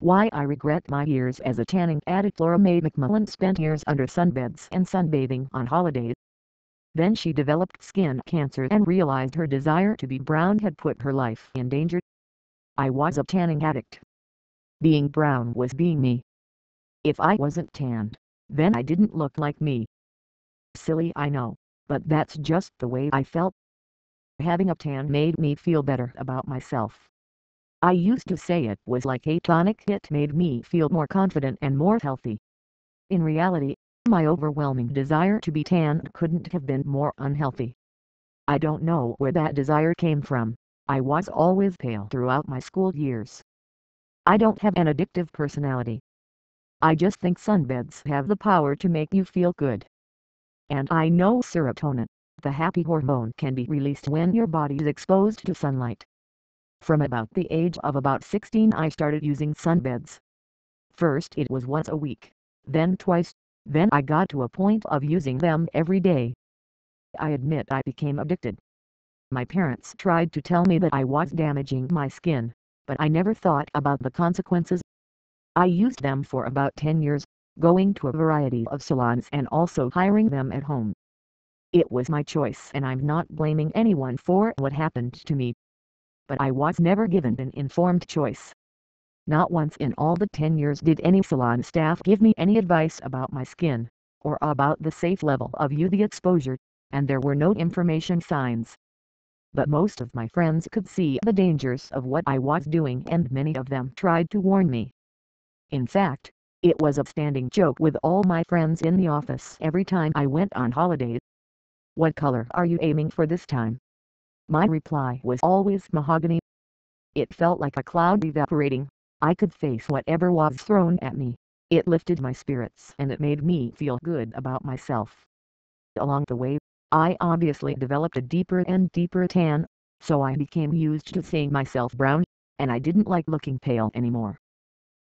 Why I regret my years as a tanning addict. May McMullan spent years under sunbeds and sunbathing on holidays. Then she developed skin cancer and realized her desire to be brown had put her life in danger. I was a tanning addict. Being brown was being me. If I wasn't tanned, then I didn't look like me. Silly, I know, but that's just the way I felt. Having a tan made me feel better about myself. I used to say it was like a tonic. It made me feel more confident and more healthy. In reality, my overwhelming desire to be tanned couldn't have been more unhealthy. I don't know where that desire came from. I was always pale throughout my school years. I don't have an addictive personality. I just think sunbeds have the power to make you feel good. And I know serotonin, the happy hormone, can be released when your body is exposed to sunlight. From about the age of about 16 I started using sunbeds. First it was once a week, then twice, then I got to a point of using them every day. I admit I became addicted. My parents tried to tell me that I was damaging my skin, but I never thought about the consequences. I used them for about 10 years, going to a variety of salons and also hiring them at home. It was my choice and I'm not blaming anyone for what happened to me. But I was never given an informed choice. Not once in all the 10 years did any salon staff give me any advice about my skin, or about the safe level of UV exposure, and there were no information signs. But most of my friends could see the dangers of what I was doing and many of them tried to warn me. In fact, it was a standing joke with all my friends in the office every time I went on holidays. "What color are you aiming for this time?" My reply was always mahogany. It felt like a cloud evaporating. I could face whatever was thrown at me. It lifted my spirits and it made me feel good about myself. Along the way, I obviously developed a deeper and deeper tan, so I became used to seeing myself brown, and I didn't like looking pale anymore.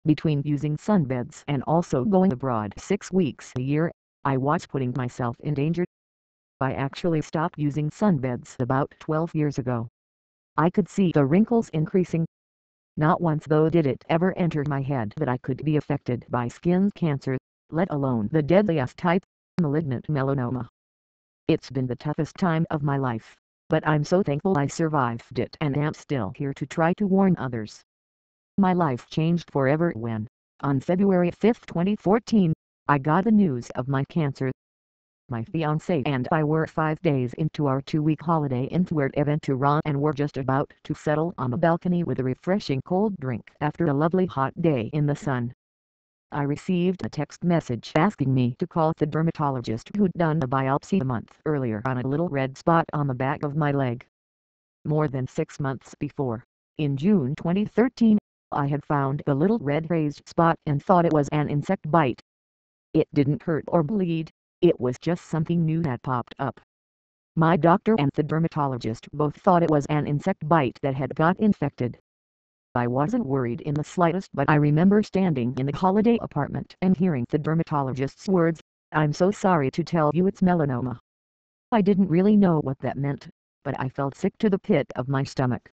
Between using sunbeds and also going abroad 6 weeks a year, I was putting myself in danger. I actually stopped using sunbeds about 12 years ago. I could see the wrinkles increasing. Not once though did it ever enter my head that I could be affected by skin cancer, let alone the deadliest type, malignant melanoma. It's been the toughest time of my life, but I'm so thankful I survived it and am still here to try to warn others. My life changed forever when, on February 5, 2014, I got the news of my cancer. My fiancé and I were 5 days into our 2-week holiday in Fuerteventura and were just about to settle on the balcony with a refreshing cold drink after a lovely hot day in the sun. I received a text message asking me to call the dermatologist who'd done a biopsy a month earlier on a little red spot on the back of my leg. More than 6 months before, in June 2013, I had found the little red raised spot and thought it was an insect bite. It didn't hurt or bleed. It was just something new that popped up. My doctor and the dermatologist both thought it was an insect bite that had got infected. I wasn't worried in the slightest, but I remember standing in the holiday apartment and hearing the dermatologist's words, "I'm so sorry to tell you it's melanoma." I didn't really know what that meant, but I felt sick to the pit of my stomach.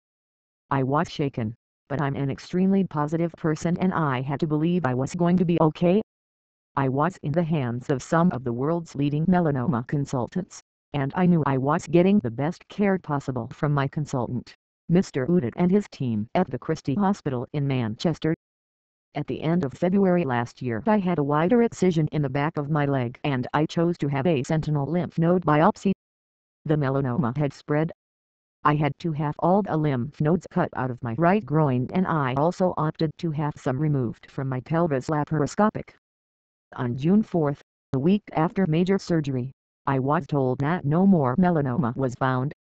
I was shaken, but I'm an extremely positive person and I had to believe I was going to be okay. I was in the hands of some of the world's leading melanoma consultants, and I knew I was getting the best care possible from my consultant, Mr. Udit, and his team at the Christie Hospital in Manchester. At the end of February last year I had a wider excision in the back of my leg and I chose to have a sentinel lymph node biopsy. The melanoma had spread. I had to have all the lymph nodes cut out of my right groin and I also opted to have some removed from my pelvis laparoscopic. On June 4, a week after major surgery, I was told that no more melanoma was found.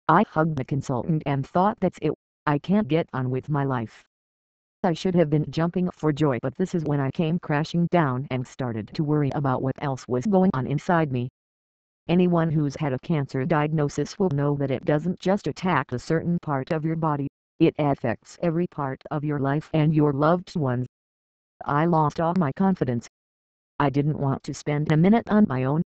I hugged the consultant and thought, that's it, I can't get on with my life. I should have been jumping for joy, but this is when I came crashing down and started to worry about what else was going on inside me. Anyone who's had a cancer diagnosis will know that it doesn't just attack a certain part of your body, it affects every part of your life and your loved ones. I lost all my confidence. I didn't want to spend a minute on my own.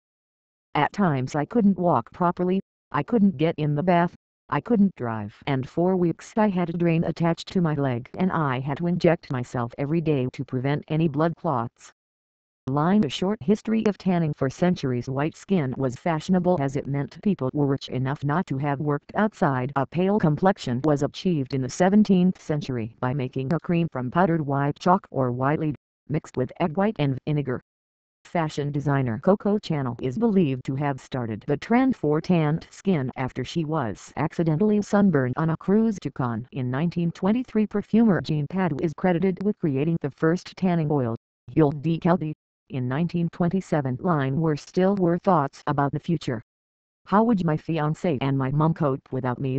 At times I couldn't walk properly, I couldn't get in the bath, I couldn't drive, and for weeks I had a drain attached to my leg and I had to inject myself every day to prevent any blood clots. Line a short history of tanning. For centuries white skin was fashionable, as it meant people were rich enough not to have worked outside. A pale complexion was achieved in the 17th century by making a cream from powdered white chalk or white lead, mixed with egg white and vinegar. Fashion designer Coco Chanel is believed to have started the trend for tanned skin after she was accidentally sunburned on a cruise to Cannes in 1923. Perfumer Jean Patou is credited with creating the first tanning oil, Huile de Caldi, in 1927. Line were thoughts about the future. How would my fiancé and my mom cope without me?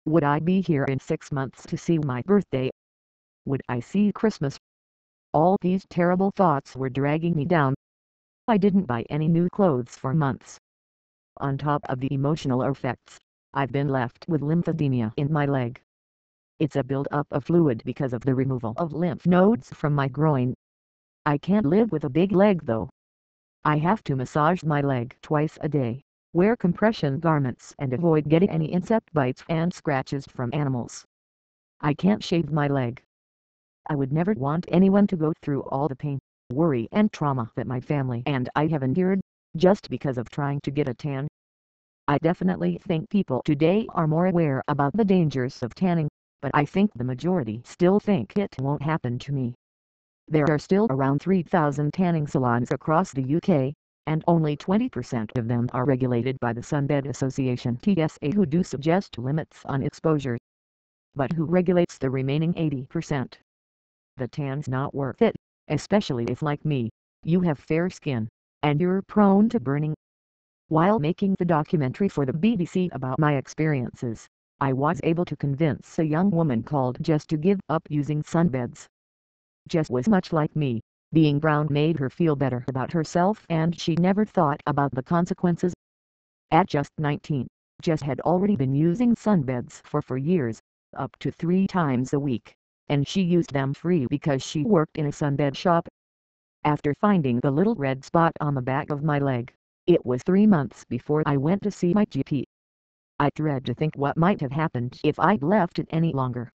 Would I be here in 6 months to see my birthday? Would I see Christmas? All these terrible thoughts were dragging me down. I didn't buy any new clothes for months. On top of the emotional effects, I've been left with lymphedema in my leg. It's a build-up of fluid because of the removal of lymph nodes from my groin. I can't live with a big leg though. I have to massage my leg twice a day, wear compression garments and avoid getting any insect bites and scratches from animals. I can't shave my leg. I would never want anyone to go through all the pain, worry and trauma that my family and I have endured, just because of trying to get a tan. I definitely think people today are more aware about the dangers of tanning, but I think the majority still think it won't happen to me. There are still around 3,000 tanning salons across the UK, and only 20% of them are regulated by the Sunbed Association (TSA), who do suggest limits on exposure. But who regulates the remaining 80%? The tan's not worth it, especially if, like me, you have fair skin, and you're prone to burning. While making the documentary for the BBC about my experiences, I was able to convince a young woman called Jess to give up using sunbeds. Jess was much like me. Being brown made her feel better about herself and she never thought about the consequences. At just 19, Jess had already been using sunbeds for 4 years, up to 3 times a week, and she used them free because she worked in a sunbed shop. After finding the little red spot on the back of my leg, it was 3 months before I went to see my GP. I dread to think what might have happened if I'd left it any longer.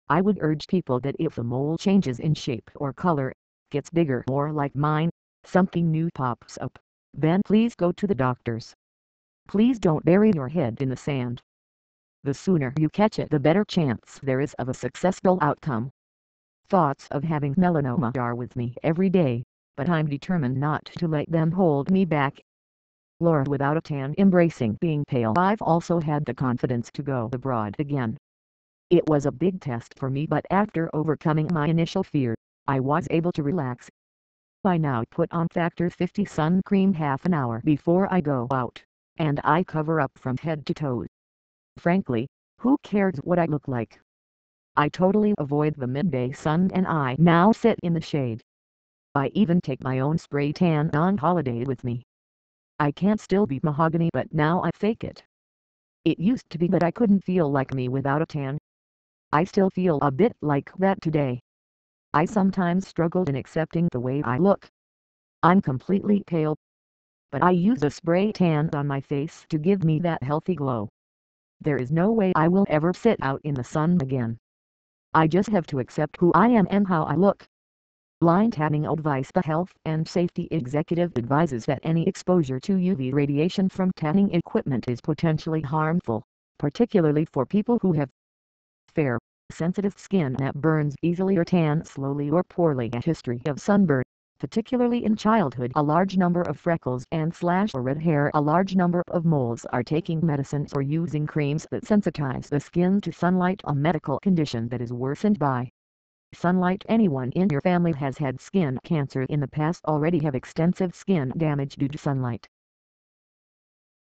I would urge people that if a mole changes in shape or color, gets bigger or like mine, something new pops up, then please go to the doctors. Please don't bury your head in the sand. The sooner you catch it, the better chance there is of a successful outcome. Thoughts of having melanoma are with me every day, but I'm determined not to let them hold me back. Laura without a tan embracing being pale. I've also had the confidence to go abroad again. It was a big test for me, but after overcoming my initial fear, I was able to relax. I now put on Factor 50 sun cream half an hour before I go out, and I cover up from head to toe. Frankly, who cares what I look like? I totally avoid the midday sun and I now sit in the shade. I even take my own spray tan on holiday with me. I can't still be mahogany, but now I fake it. It used to be that I couldn't feel like me without a tan. I still feel a bit like that today. I sometimes struggle in accepting the way I look. I'm completely pale, but I use a spray tan on my face to give me that healthy glow. There is no way I will ever sit out in the sun again. I just have to accept who I am and how I look. Line tanning advice. The Health and Safety Executive advises that any exposure to UV radiation from tanning equipment is potentially harmful, particularly for people who have fair, sensitive skin that burns easily or tan slowly or poorly. A history of sunburn, particularly in childhood. A large number of freckles and slash or red hair. A large number of moles are taking medicines or using creams that sensitize the skin to sunlight, a medical condition that is worsened by sunlight. Anyone in your family has had skin cancer in the past. Already have extensive skin damage due to sunlight.